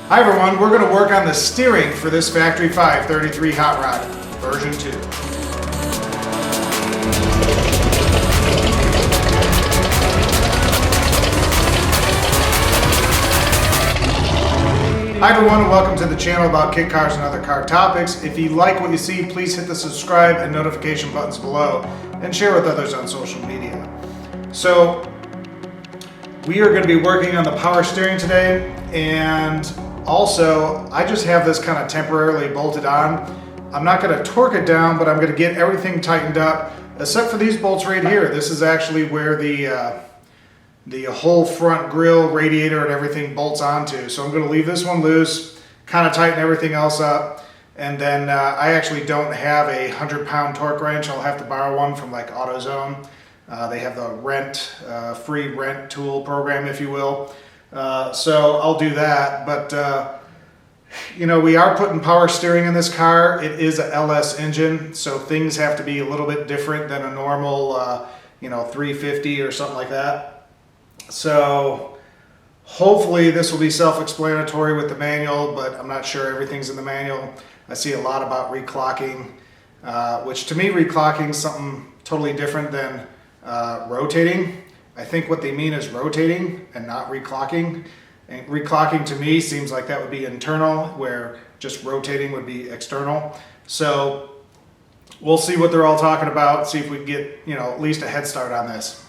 Hi everyone, we're going to work on the steering for this Factory 533 Hot Rod, version 2. Hi everyone, and welcome to the channel about kit cars and other car topics. If you like what you see, please hit the subscribe and notification buttons below and share with others on social media. So, we are going to be working on the power steering today, and also, I just have this kind of temporarily bolted on. I'm not going to torque it down, but I'm going to get everything tightened up, except for these bolts right here. This is actually where the whole front grille, radiator, and everything bolts onto. So I'm going to leave this one loose, kind of tighten everything else up, and then I actually don't have a 100-pound torque wrench. I'll have to borrow one from like AutoZone. They have the free rent tool program, if you will. So I'll do that, but you know, we are putting power steering in this car. It is a LS engine, so things have to be a little bit different than a normal, you know, 350 or something like that. So hopefully this will be self-explanatory with the manual, but I'm not sure everything's in the manual. I see a lot about reclocking, which to me reclocking is something totally different than rotating. I think what they mean is rotating and not reclocking. And reclocking to me seems like that would be internal, where just rotating would be external. So we'll see what they're all talking about, see if we can get, you know, at least a head start on this.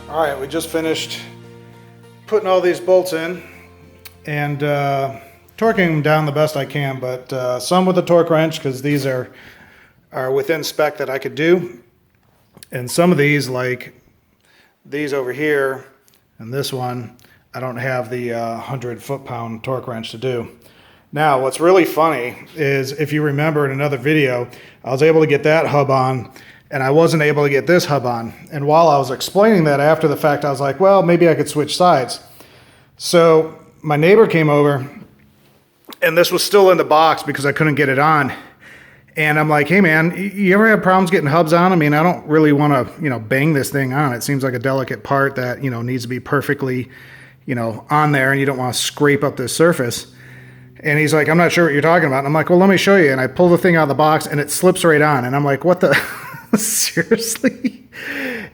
All right, we just finished putting all these bolts in and torquing them down the best I can, but some with a torque wrench because these are within spec that I could do. And some of these, like these over here and this one, I don't have the 100 foot-pound torque wrench to do. Now, what's really funny is, if you remember in another video, I was able to get that hub on, and I wasn't able to get this hub on. And while I was explaining that after the fact, I was like, well, maybe I could switch sides. So my neighbor came over, and this was still in the box because I couldn't get it on. And I'm like, hey man, you ever have problems getting hubs on? I mean, I don't really want to, you know, bang this thing on. It seems like a delicate part that, you know, needs to be perfectly, you know, on there, and you don't want to scrape up this surface. And he's like, I'm not sure what you're talking about. And I'm like, well, let me show you. And I pull the thing out of the box, and it slips right on. And I'm like, what the... Seriously?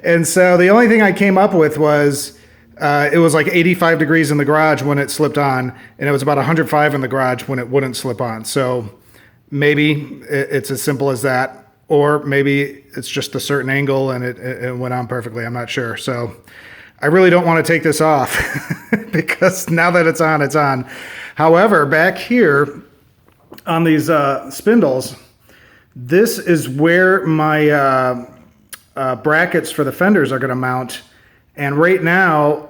And so the only thing I came up with was it was like 85 degrees in the garage when it slipped on, and it was about 105 in the garage when it wouldn't slip on. So maybe it's as simple as that. or maybe it's just a certain angle and it went on perfectly. I'm not sure. So I really don't want to take this off because now that it's on, it's on. However, back here on these spindles, this is where my brackets for the fenders are going to mount. And right now,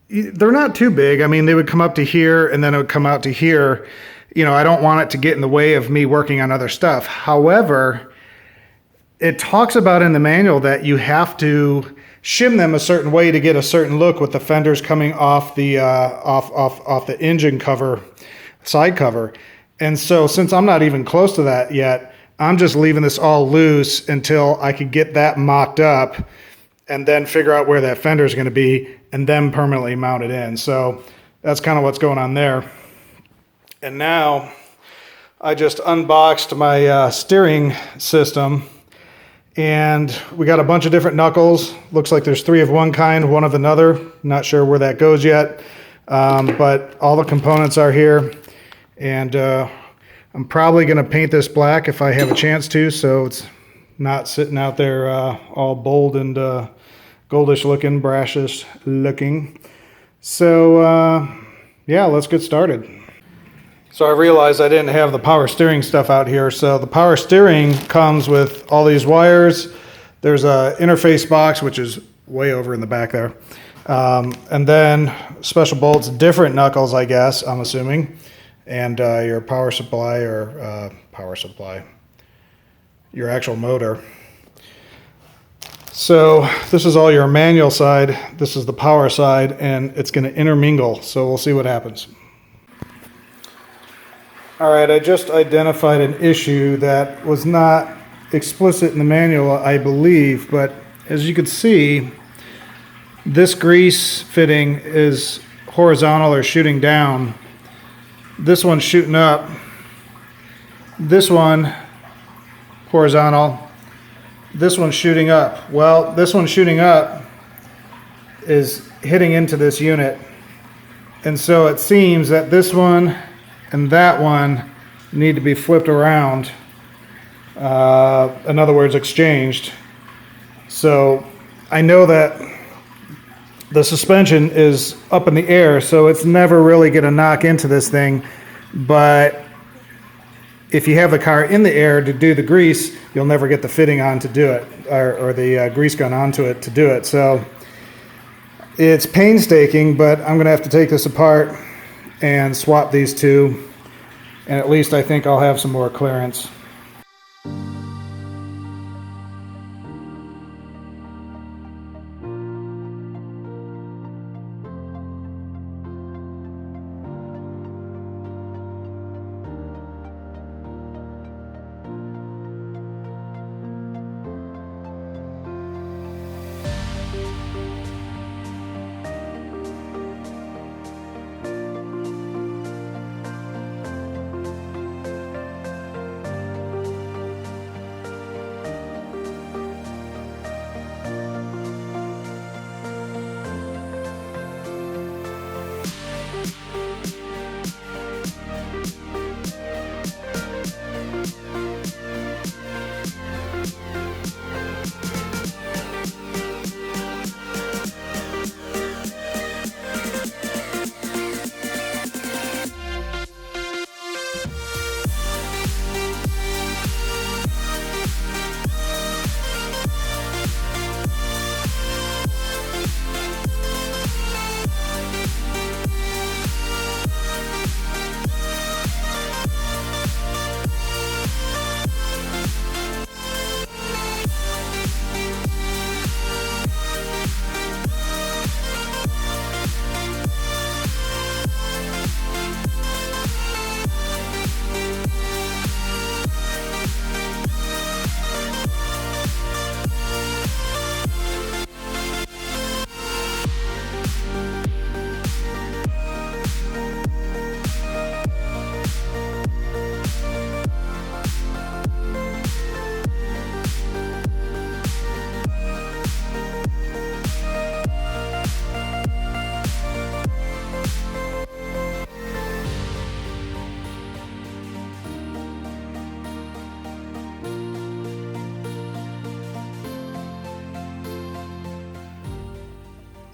they're not too big. I mean, they would come up to here and then it would come out to here. You know, I don't want it to get in the way of me working on other stuff. However, it talks about in the manual that you have to shim them a certain way to get a certain look with the fenders coming off the off the engine cover, side cover. And so since I'm not even close to that yet, I'm just leaving this all loose until I could get that mocked up and then figure out where that fender is going to be and then permanently mount it in. So that's kind of what's going on there. And now I just unboxed my steering system, and we got a bunch of different knuckles. Looks like there's 3 of one kind, 1 of another. Not sure where that goes yet, but all the components are here. And I'm probably going to paint this black if I have a chance to, so it's not sitting out there all bold and goldish looking, brashish looking. So yeah, let's get started. So I realized I didn't have the power steering stuff out here. So the power steering comes with all these wires. There's a interface box, which is way over in the back there. And then special bolts, different knuckles, I guess, I'm assuming. And your power supply your actual motor. So this is all your manual side, this is the power side, and it's going to intermingle, so we'll see what happens. Alright, I just identified an issue that was not explicit in the manual, I believe, but as you can see, this grease fitting is horizontal or shooting down. This one's shooting up. This one, horizontal. This one's shooting up. Well, this one shooting up is hitting into this unit. And so it seems that this one and that one need to be flipped around. In other words, exchanged. So I know that the suspension is up in the air, so it's never really going to knock into this thing. But if you have the car in the air to do the grease, you'll never get the fitting on to do it, or the grease gun onto it to do it. So it's painstaking, but I'm going to have to take this apart and swap these two, and at least I think I'll have some more clearance.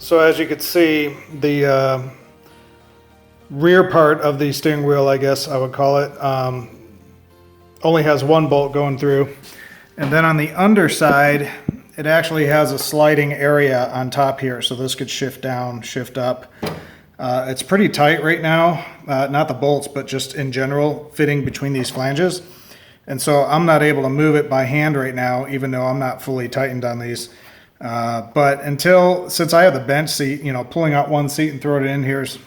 So as you can see, the rear part of the steering wheel, I guess I would call it, only has one bolt going through. And then on the underside, it actually has a sliding area on top here. So this could shift down, shift up. It's pretty tight right now, not the bolts, but just in general, fitting between these flanges. And so I'm not able to move it by hand right now, even though I'm not fully tightened on these. But since I have the bench seat, pulling out one seat and throwing it in here is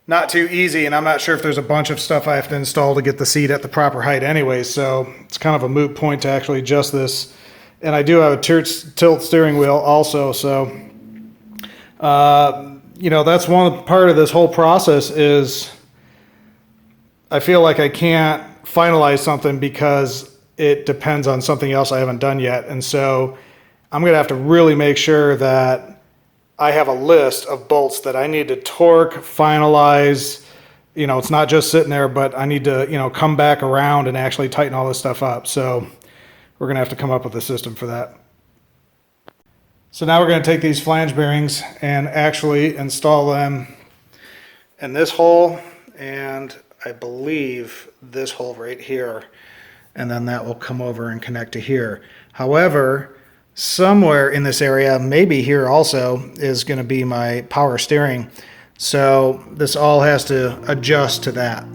not too easy. And I'm not sure if there's a bunch of stuff I have to install to get the seat at the proper height anyway. So it's kind of a moot point to actually adjust this. And I do have a tilt steering wheel also. So, that's one part of this whole process is I feel like I can't finalize something because it depends on something else I haven't done yet. And so I'm going to have to really make sure that I have a list of bolts that I need to torque, finalize. It's not just sitting there, but I need to, come back around and actually tighten all this stuff up. So we're going to have to come up with a system for that. So now we're going to take these flange bearings and actually install them in this hole, and I believe this hole right here, and then that will come over and connect to here. However, somewhere in this area, maybe here also, is going to be my power steering. So this all has to adjust to that.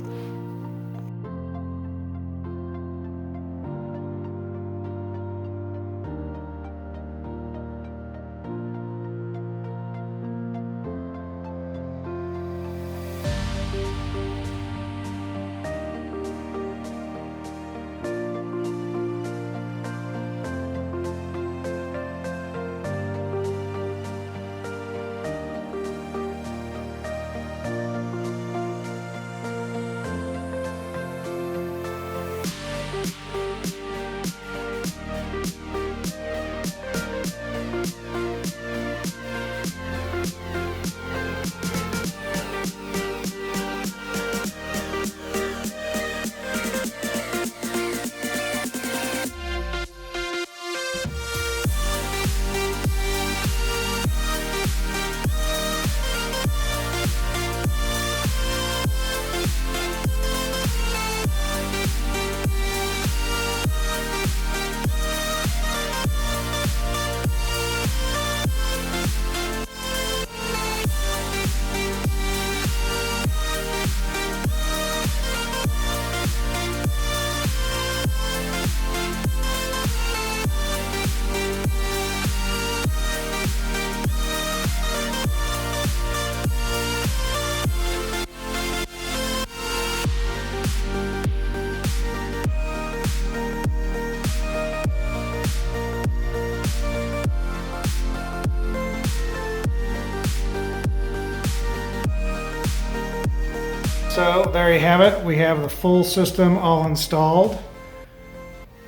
So there you have it. We have the full system all installed.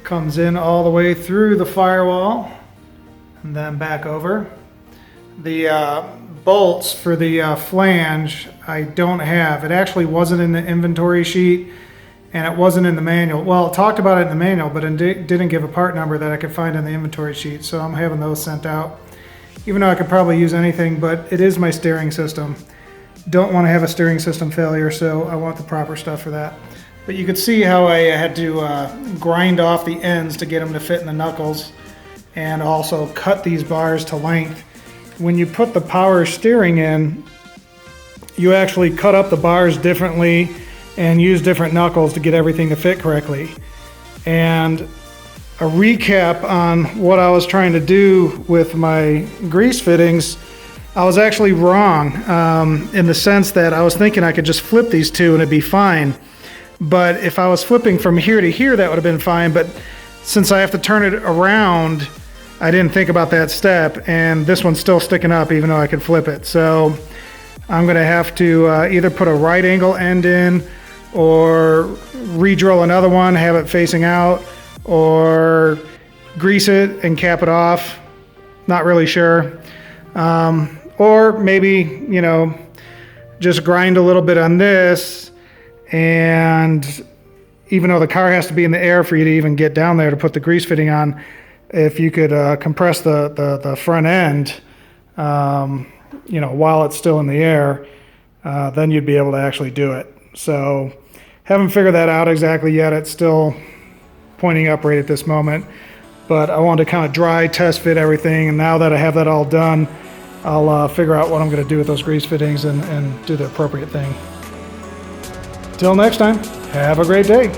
Comes in all the way through the firewall and then back over. The bolts for the flange I don't have. It actually wasn't in the inventory sheet and it wasn't in the manual. Well, it talked about it in the manual, but it didn't give a part number that I could find in the inventory sheet. So I'm having those sent out. Even though I could probably use anything, but it is my steering system. Don't want to have a steering system failure, so I want the proper stuff for that. But you could see how I had to grind off the ends to get them to fit in the knuckles and also cut these bars to length. When you put the power steering in, you actually cut up the bars differently and use different knuckles to get everything to fit correctly. And a recap on what I was trying to do with my grease fittings, I was actually wrong in the sense that I was thinking I could just flip these two and it'd be fine. But if I was flipping from here to here, that would have been fine. But since I have to turn it around, I didn't think about that step. And this one's still sticking up even though I could flip it. So I'm going to have to either put a right angle end in or re-drill another one, have it facing out, or grease it and cap it off. Not really sure. Or maybe, just grind a little bit on this, and even though the car has to be in the air for you to even get down there to put the grease fitting on, if you could compress the front end, you know, while it's still in the air, then you'd be able to actually do it. So haven't figured that out exactly yet. It's still pointing up right at this moment, but I wanted to kind of dry test fit everything. And now that I have that all done, I'll figure out what I'm going to do with those grease fittings and do the appropriate thing. Till next time, have a great day.